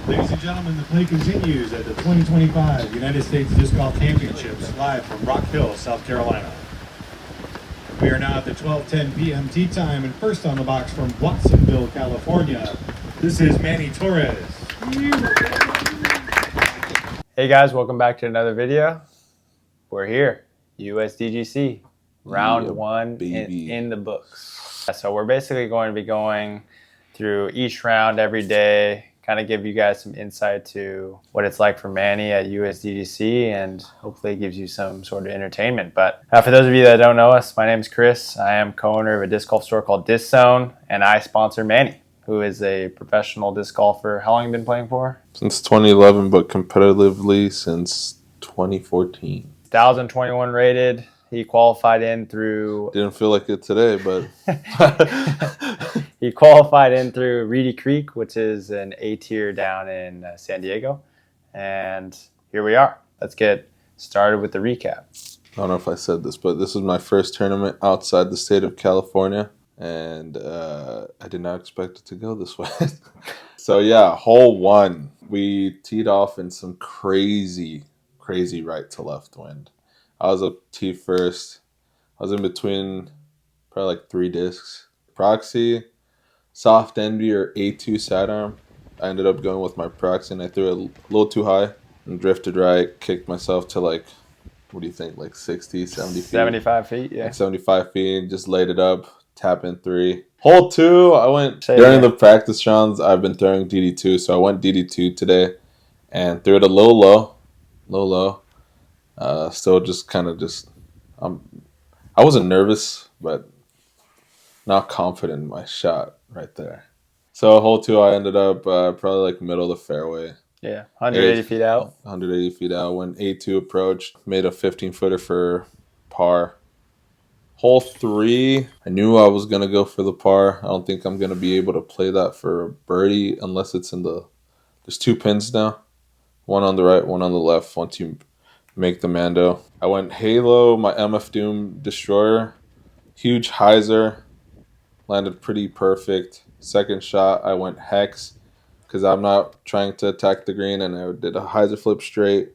Ladies and gentlemen, the play continues at the 2025 United States Disc Golf Championships live from Rock Hill, South Carolina. We are now at the 12:10 p.m. tee time, and first on the box from Watsonville, California, this is Manny Torres. Hey guys, welcome back to another video. We're here, Usdgc, round one in the books. So we're basically going to be going through each round every day, kind of give you guys some insight to what it's like for Manny at Usdgc, and hopefully it gives you some sort of entertainment. But for those of you that don't know us, my name is Chris. I am co-owner of a disc golf store called Disc Zone, and I sponsor Manny, who is a professional disc golfer. How long have you been playing for? Since 2011, but competitively since 2014. 1,021 rated. He qualified in through... Didn't feel like it today, but... He qualified in through Reedy Creek, which is an A tier down in San Diego. And here we are. Let's get started with the recap. I don't know if I said this, but this is my first tournament outside the state of California. And I did not expect it to go this way. So yeah, hole one. We teed off in some crazy right to left wind. I was up tee first. I was in between probably like three discs. Proxy, soft envy, or A2 sidearm. I ended up going with my proxy, and I threw it a little too high and drifted right. Kicked myself to like, what do you think, like 60, 70 feet? 75 feet, yeah. Like 75 feet, just laid it up, tap in three. Hole two, I went, during the practice rounds, I've been throwing DD2, so I went DD2 today and threw it a little low. Still just kind of I wasn't nervous, but not confident in my shot right there. So hole two, I ended up probably like middle of the fairway. Yeah, 180 feet out. 180 feet out. When A2 approached, made a 15-footer for par. Hole three, I knew I was going to go for the par. I don't think I'm going to be able to play that for a birdie unless it's in the... There's two pins now. One on the right, one on the left once you make the Mando. I went Halo, my MF Doom Destroyer. Huge hyzer. Landed pretty perfect. Second shot, I went Hex because I'm not trying to attack the green, and I did a hyzer flip straight.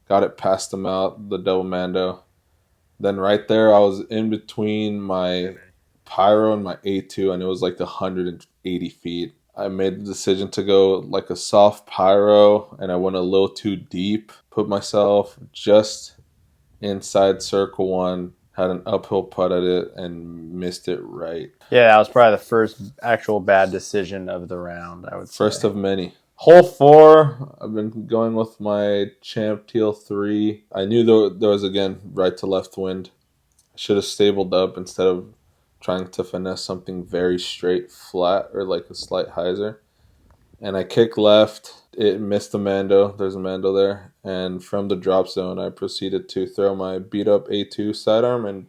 Got it past him out, the double Mando. Then right there, I was in between my Pyro and my A2, and it was like 180 feet. I made the decision to go like a soft Pyro, and I went a little too deep. Put myself just inside circle one, had an uphill putt at it, and missed it right. Yeah, that was probably the first actual bad decision of the round, I would say. First of many. Hole four, I've been going with my Champ TL3. I knew there was, again, right to left wind. I should have stabled up instead of trying to finesse something very straight flat or like a slight hyzer. And I kicked left. It missed the Mando. There's a Mando there. And from the drop zone, I proceeded to throw my beat up A2 sidearm and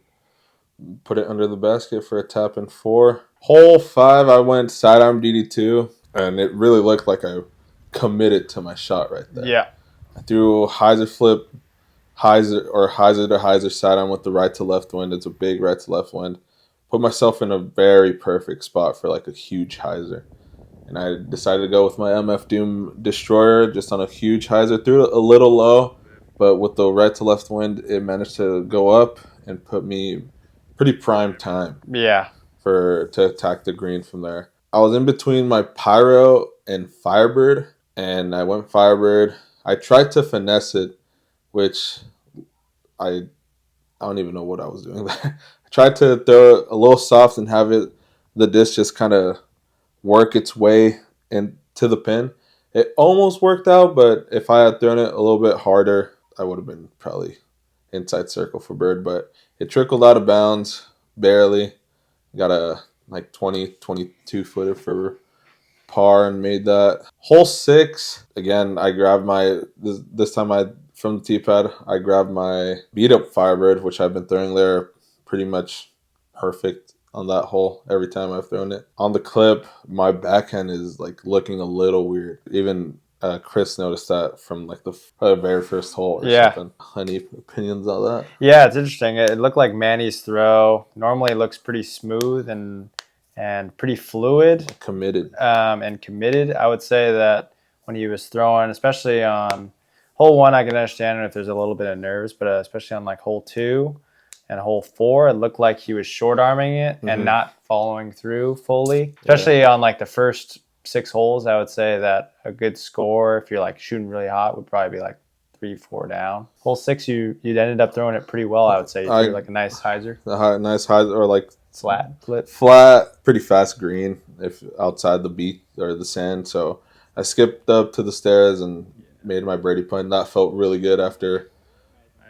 put it under the basket for a tap in four. Hole five, I went sidearm DD2. And it really looked like I committed to my shot right there. Yeah. I threw hyzer flip, hyzer to hyzer sidearm with the right to left wind. It's a big right to left wind. Put myself in a very perfect spot for like a huge hyzer. And I decided to go with my MF Doom Destroyer just on a huge hyzer. Threw it a little low, but with the right to left wind, it managed to go up and put me pretty prime time. Yeah. To attack the green from there. I was in between my Pyro and Firebird, and I went Firebird. I tried to finesse it, which I don't even know what I was doing there. I tried to throw it a little soft and have the disc just kind of work its way into the pin. It almost worked out, but if I had thrown it a little bit harder, I would have been probably inside circle for bird, but it trickled out of bounds, barely. Got a like 22 footer for par and made that. Hole six, again, I grabbed this time from the tee pad, I grabbed my beat up Firebird, which I've been throwing there pretty much perfect on that hole every time I've thrown it. On the clip, my backhand is like looking a little weird. Even Chris noticed that from like the very first hole or something. Any opinions on that? Yeah, it's interesting. It looked like Manny's throw normally looks pretty smooth and pretty fluid. Committed. And committed. I would say that when he was throwing, especially on hole 1. I can understand if there's a little bit of nerves, but especially on like hole 2 and hole 4, it looked like he was short arming it and not following through fully. Especially on like the first 6 holes, I would say that a good score, if you're like shooting really hot, would probably be like 3-4 down. Hole 6, you ended up throwing it pretty well. I would say you threw like a nice hyzer, nice hyzer, or like flat, pretty fast green if outside the beach or the sand. So I skipped up to the stairs and made my birdie putt. That felt really good after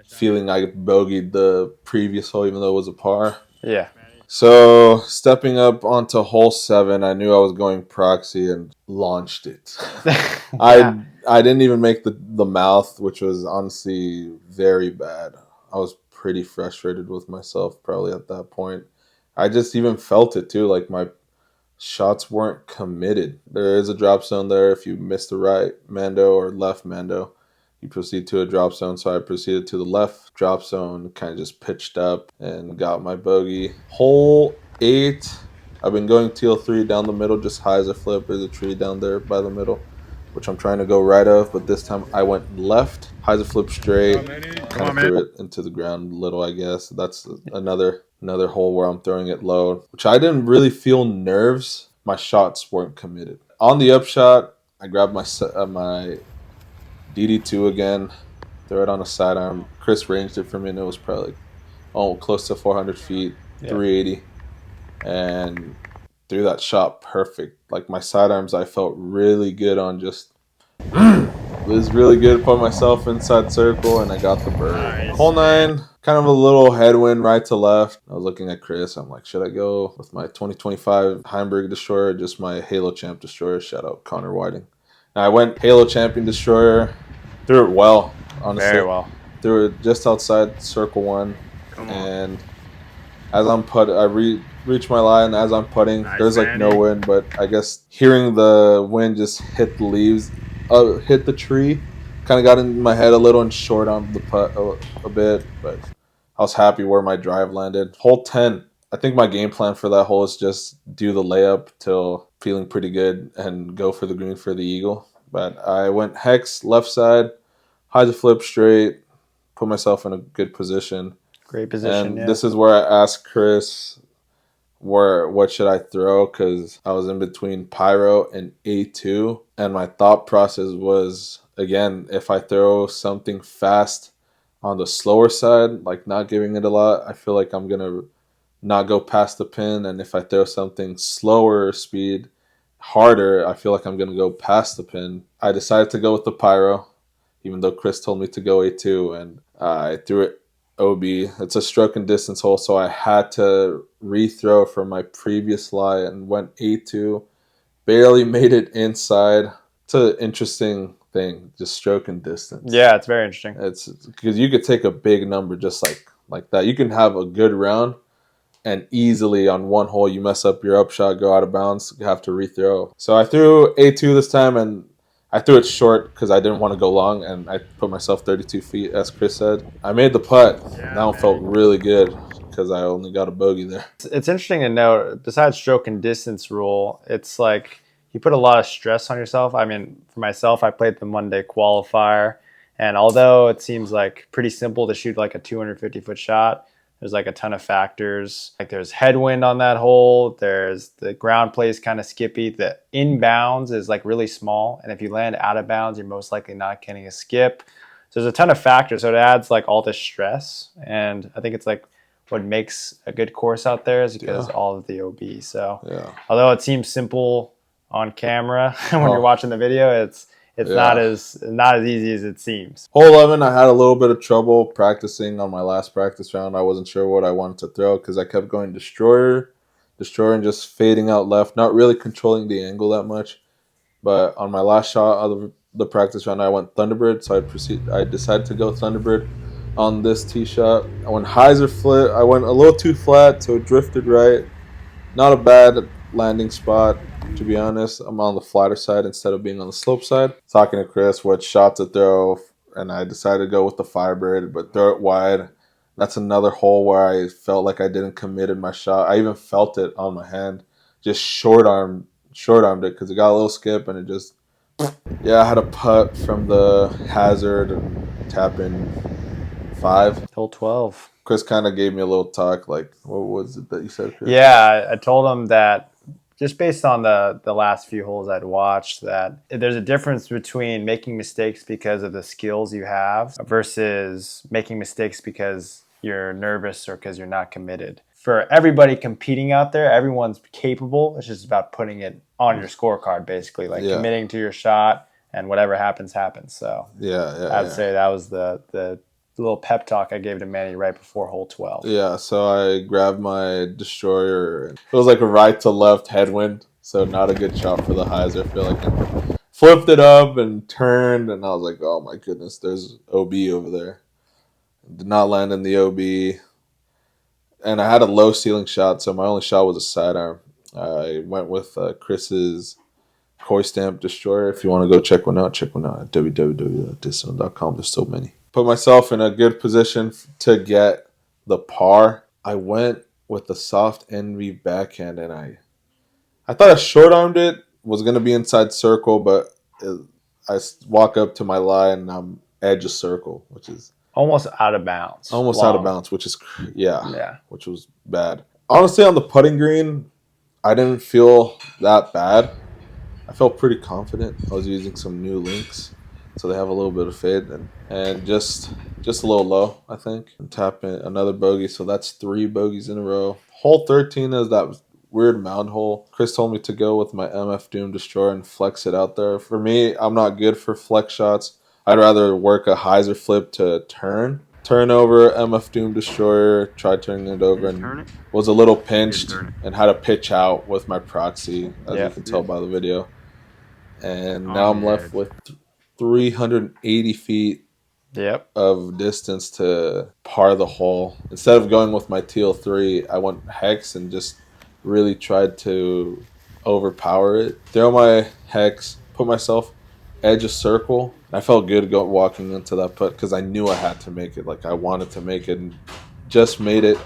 feeling I bogeyed the previous hole, even though it was a par. Yeah. So stepping up onto hole 7, I knew I was going proxy and launched it. Yeah. I didn't even make the mouth, which was honestly very bad. I was pretty frustrated with myself probably at that point. I just even felt it too, like my shots weren't committed. There is a drop zone there. If you miss the right Mando or left Mando, you proceed to a drop zone. So I proceeded to the left drop zone, kind of just pitched up and got my bogey. Hole 8, I've been going TL3 down the middle, just high as a flip. There's a tree down there by the middle, which I'm trying to go right of, but this time I went left, high as a flip straight, kind of threw it into the ground a little, I guess. That's another hole where I'm throwing it low, which I didn't really feel nerves. My shots weren't committed. On the upshot, I grabbed my DD2 again, throw it on a sidearm. Chris ranged it for me, and it was probably close to 400 feet, 380, and threw that shot perfect. Like my sidearms, I felt really good on, just was really good, put myself inside circle, and I got the bird. Nice. Hole 9, kind of a little headwind right to left. I was looking at Chris. I'm like, should I go with my 2025 Heimberg Destroyer or just my Halo Champ Destroyer? Shout out Connor Whiting. Now I went Halo Champion Destroyer, threw it well, honestly. Very well. Threw it just outside circle 1, and as I'm putting, I reach my line. As I'm putting, there's like no wind, but I guess hearing the wind just hit the leaves, hit the tree, kind of got in my head a little and short on the putt a bit, but I was happy where my drive landed. Hole 10, I think my game plan for that hole is just do the layup till feeling pretty good and go for the green for the eagle. But I went hex left side, high as a flip straight, put myself in a good position. Great position, and this is where I asked Chris what should I throw, because I was in between Pyro and A2, and my thought process was, again, if I throw something fast on the slower side, like not giving it a lot, I feel like I'm going to not go past the pin, and if I throw something slower speed, harder, I feel like I'm going to go past the pin. I decided to go with the Pyro, even though Chris told me to go A2, and I threw it OB. It's a stroke and distance hole, so I had to rethrow from my previous lie and went A2. Barely made it inside. It's an interesting thing, just stroke and distance. Yeah, it's very interesting. It's because you could take a big number just like that. You can have a good round, and easily on one hole you mess up your upshot, go out of bounds, you have to rethrow. So I threw A2 this time, and I threw it short because I didn't want to go long, and I put myself 32 feet, as Chris said. I made the putt. That one felt really good because I only got a bogey there. It's interesting to note, besides stroke and distance rule, it's like you put a lot of stress on yourself. I mean, for myself, I played the Monday qualifier, and although it seems like pretty simple to shoot like a 250-foot shot, there's like a ton of factors. Like there's headwind on that hole. There's the ground play is kind of skippy. The inbounds is like really small. And if you land out of bounds, you're most likely not getting a skip. So there's a ton of factors. So it adds like all this stress. And I think it's like what makes a good course out there is because all of the OB. So although it seems simple on camera when you're watching the video, it's not as easy as it seems. Hole 11, I had a little bit of trouble practicing on my last practice round. I wasn't sure what I wanted to throw because I kept going destroyer, and just fading out left, not really controlling the angle that much. But on my last shot of the practice round, I went Thunderbird, so I decided to go Thunderbird on this tee shot. I went hyzer flip. I went a little too flat, so it drifted right. Not a bad landing spot, to be honest. I'm on the flatter side instead of being on the slope side. Talking to Chris what shot to throw, and I decided to go with the Firebird, but throw it wide. That's another hole where I felt like I didn't commit in my shot. I even felt it on my hand. Just short armed it because it got a little skip and it just Yeah, I had a putt from the hazard and tap in 5. Hole 12. Chris kind of gave me a little talk, like, what was it that you said, Chris? Yeah, I told him that just based on the last few holes I'd watched, that there's a difference between making mistakes because of the skills you have versus making mistakes because you're nervous or because you're not committed. For everybody competing out there, everyone's capable. It's just about putting it on your scorecard, basically, like committing to your shot, and whatever happens, happens. So I'd say that was the little pep talk I gave to Manny right before hole 12. Yeah, so I grabbed my destroyer. It was like a right to left headwind, so not a good shot for the highs. I feel like I flipped it up and turned, and I was like, oh my goodness, there's OB over there. Did not land in the OB. And I had a low ceiling shot, so my only shot was a sidearm. I went with Chris's Koi Stamp Destroyer. If you want to go check one out at www.discipline.com. There's so many. Put myself in a good position to get the par. I went with the soft envy backhand, and I thought I short armed it. Was going to be inside circle, but I walk up to my line, and I'm edge of circle, which is almost out of bounds. Out of bounds, which is which was bad. Honestly, on the putting green, I didn't feel that bad. I felt pretty confident. I was using some new links, so they have a little bit of fade and just a little low, I think. And tap in another bogey, so that's 3 bogeys in a row. Hole 13 is that weird mound hole. Chris told me to go with my MF Doom Destroyer and flex it out there. For me, I'm not good for flex shots. I'd rather work a hyzer flip to turn over MF Doom Destroyer, tried turning it over, and was a little pinched and had to pitch out with my proxy, as you can tell by the video. And now I'm left with 380 feet of distance to par the hole. Instead of going with my TL3, I went hex and just really tried to overpower it. Throw my hex, put myself edge of circle. I felt good walking into that putt because I knew I had to make it. Like I wanted to make it, and just made it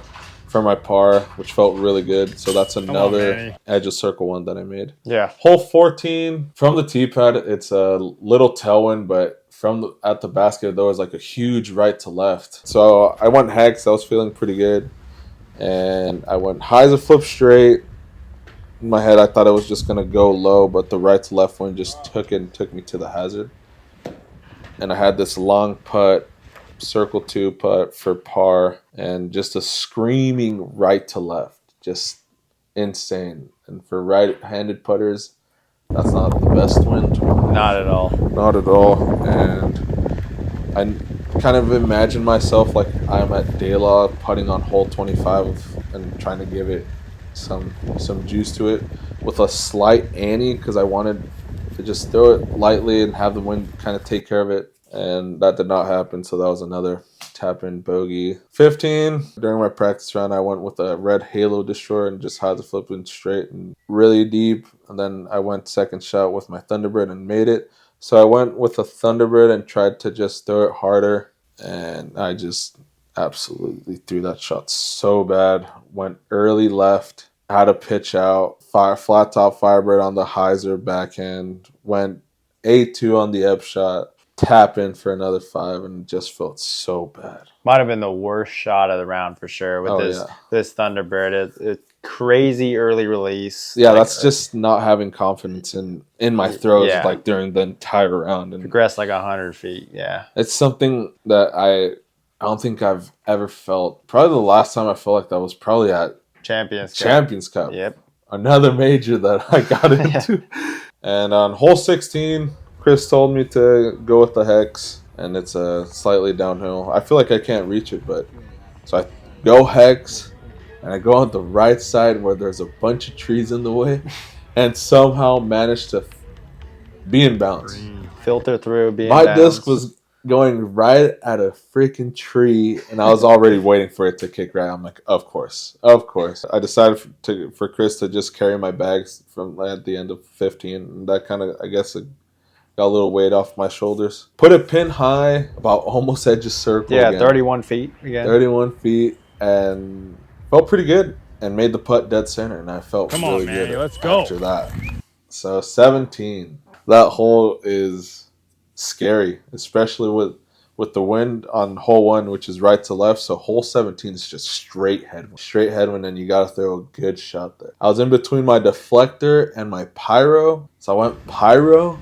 for my par, which felt really good. So that's another edge of circle one that I made. Yeah. Hole 14 from the tee pad. It's a little tailwind, but at the basket there was like a huge right to left. So I went hex. I was feeling pretty good, and I went high as a flip straight. In my head, I thought it was just gonna go low, but the right to left one just took me to the hazard. And I had this long putt, circle 2 putt for par, and just a screaming right to left, just insane. And for right-handed putters, that's not the best wind. Not at all. Not at all. And I kind of imagine myself like I'm at Daylaw putting on hole 25 and trying to give it some juice to it with a slight ante because I wanted to just throw it lightly and have the wind kind of take care of it, and that did not happen. So that was another tap in bogey. 15, during my practice round, I went with a red Halo Destroyer and just had the flip in straight and really deep, and then I went second shot with my Thunderbird and made it. So I went with a Thunderbird and tried to just throw it harder, and I just absolutely threw that shot so bad. Went early left, had a pitch out, flat top Firebird on the hyzer backhand, went A2 on the ebb shot, tap in for another 5, and just felt so bad. Might have been the worst shot of the round for sure with this Thunderbird. It's crazy early release. Yeah, that's just not having confidence in my throws like during the entire round. And progressed like 100 feet. Yeah, it's something that I don't think I've ever felt. Probably the last time I felt like that was probably at Champions Cup. Yep. Another major that I got into. And on hole 16, Chris told me to go with the hex, and it's a slightly downhill. I feel like I can't reach it, but so I go hex, and I go on the right side where there's a bunch of trees in the way, and somehow manage to be in bounds. Filter through, be in My bounds. disc was going right at a freaking tree, and I was already waiting for it to kick right. I'm like, of course. I decided for Chris to just carry my bags from at the end of 15, and that kind of, I guess, it got a little weight off my shoulders. Put a pin high, about almost edge of circle. Yeah, again. 31 feet again. 31 feet, and felt pretty good, and made the putt dead center, and I felt really good Manny, let's go. after that. So 17. that hole is scary, especially with the wind on hole 1, which is right to left. So hole 17 is just straight headwind, and you got to throw a good shot there. I was in between my deflector and my pyro, so I went pyro,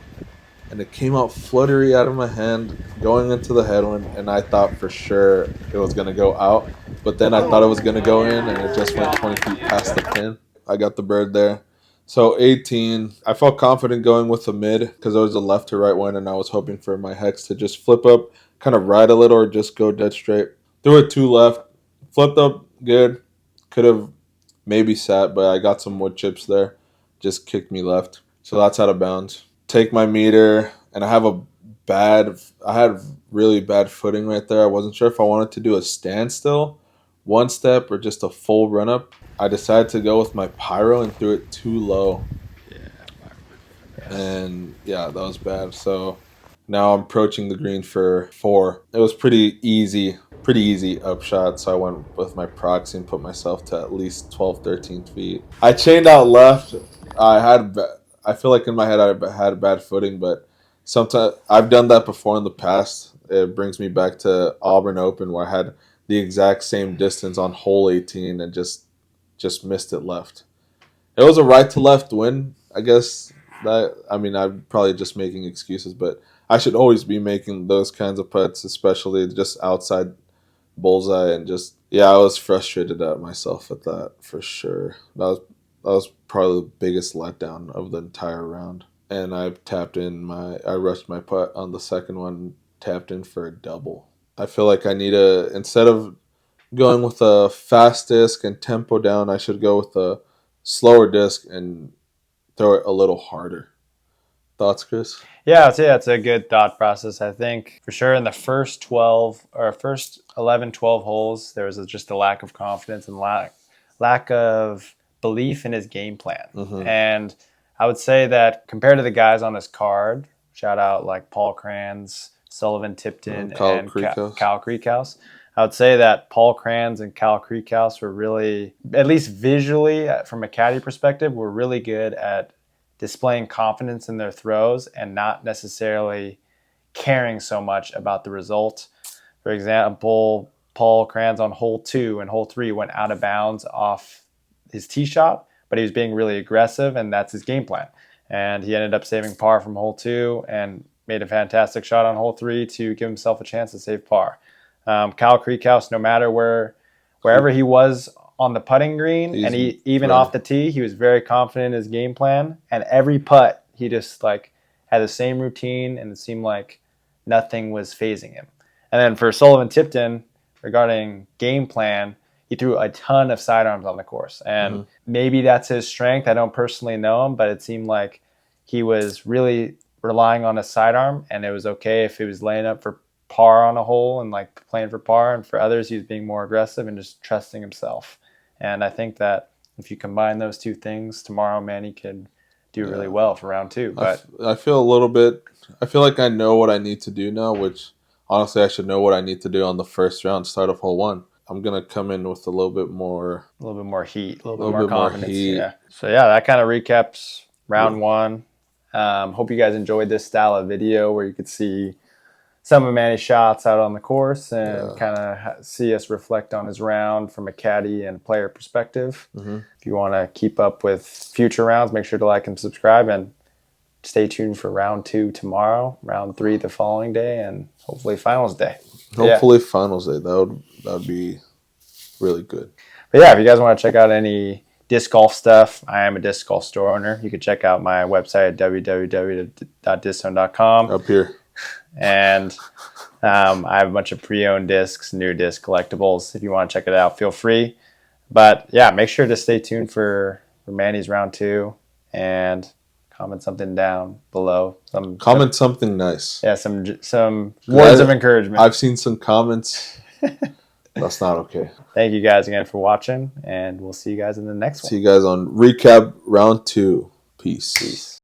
and it came out fluttery out of my hand going into the headwind, and I thought for sure it was going to go out, but then I thought it was going to go in, and it just went 20 feet past the pin. I got the bird there. So 18, I felt confident going with the mid because it was a left to right one, and I was hoping for my hex to just flip up, kind of ride a little, or just go dead straight. Threw it 2 left, flipped up good. Could have maybe sat, but I got some wood chips there. Just kicked me left. So that's out of bounds. Take my meter, and I had really bad footing right there. I wasn't sure if I wanted to do a standstill, 1 step, or just a full run up. I decided to go with my pyro and threw it too low. And yeah, that was bad. So now I'm approaching the green for 4. It was pretty easy upshot. So I went with my proxy and put myself to at least 12, 13 feet. I chained out left. I feel like in my head I had bad footing, but sometimes I've done that before in the past. It brings me back to Auburn Open where I had the exact same distance on hole 18 and just missed it left. It was a right to left win, I guess. I'm probably just making excuses, but I should always be making those kinds of putts, especially just outside bullseye, and I was frustrated at myself at that for sure. That was probably the biggest letdown of the entire round. And I rushed my putt on the second one, tapped in for a double. I feel like I need instead of going with a fast disc and tempo down, I should go with a slower disc and throw it a little harder. Thoughts, Chris? Yeah, I'd say that's a good thought process. I think for sure in the first 11, 12 holes, there was just a lack of confidence and lack of belief in his game plan. Mm-hmm. And I would say that compared to the guys on this card, shout out like Paul Kranz, Sullivan Tipton, and Kyle Creekhouse, I would say that Paul Kranz and Kyle Creekhouse were really, at least visually from a caddy perspective, were really good at displaying confidence in their throws and not necessarily caring so much about the result. For example, Paul Kranz on hole 2 and hole 3 went out of bounds off his tee shot, but he was being really aggressive, and that's his game plan. And he ended up saving par from hole 2 and made a fantastic shot on hole 3 to give himself a chance to save par. Kyle Creekhouse, no matter wherever he was on the putting green, even off the tee, he was very confident in his game plan. And every putt, he just had the same routine, and it seemed like nothing was phasing him. And then for Sullivan Tipton, regarding game plan, he threw a ton of sidearms on the course. And maybe that's his strength. I don't personally know him, but it seemed like he was really relying on a sidearm, and it was okay if he was laying up for par on a hole and playing for par. And for others, he was being more aggressive and just trusting himself. And I think that if you combine those two things, tomorrow Manny could do really well for round 2. But I feel like I know what I need to do now, which honestly I should know what I need to do on the first round, start of hole 1. I'm going to come in with a little bit more heat, a little bit more confidence. Yeah. So that kind of recaps round 1. Hope you guys enjoyed this style of video where you could see some of Manny's shots out on the course and kind of see us reflect on his round from a caddy and player perspective. If you want to keep up with future rounds, make sure to like and subscribe, and stay tuned for round 2 tomorrow, round 3 the following day, and hopefully finals day. Finals day. That would be really good. But yeah, if you guys want to check out any disc golf stuff, I am a disc golf store owner. You can check out my website at www.discone.com. Up here. And I have a bunch of pre-owned discs, new disc collectibles. If you want to check it out, feel free. But yeah, make sure to stay tuned for Manny's round 2, and comment something down below. Something nice. Yeah, some words of encouragement. I've seen some comments. That's not okay. Thank you guys again for watching, and we'll see you guys in the next one. See you guys on recap round 2. Peace.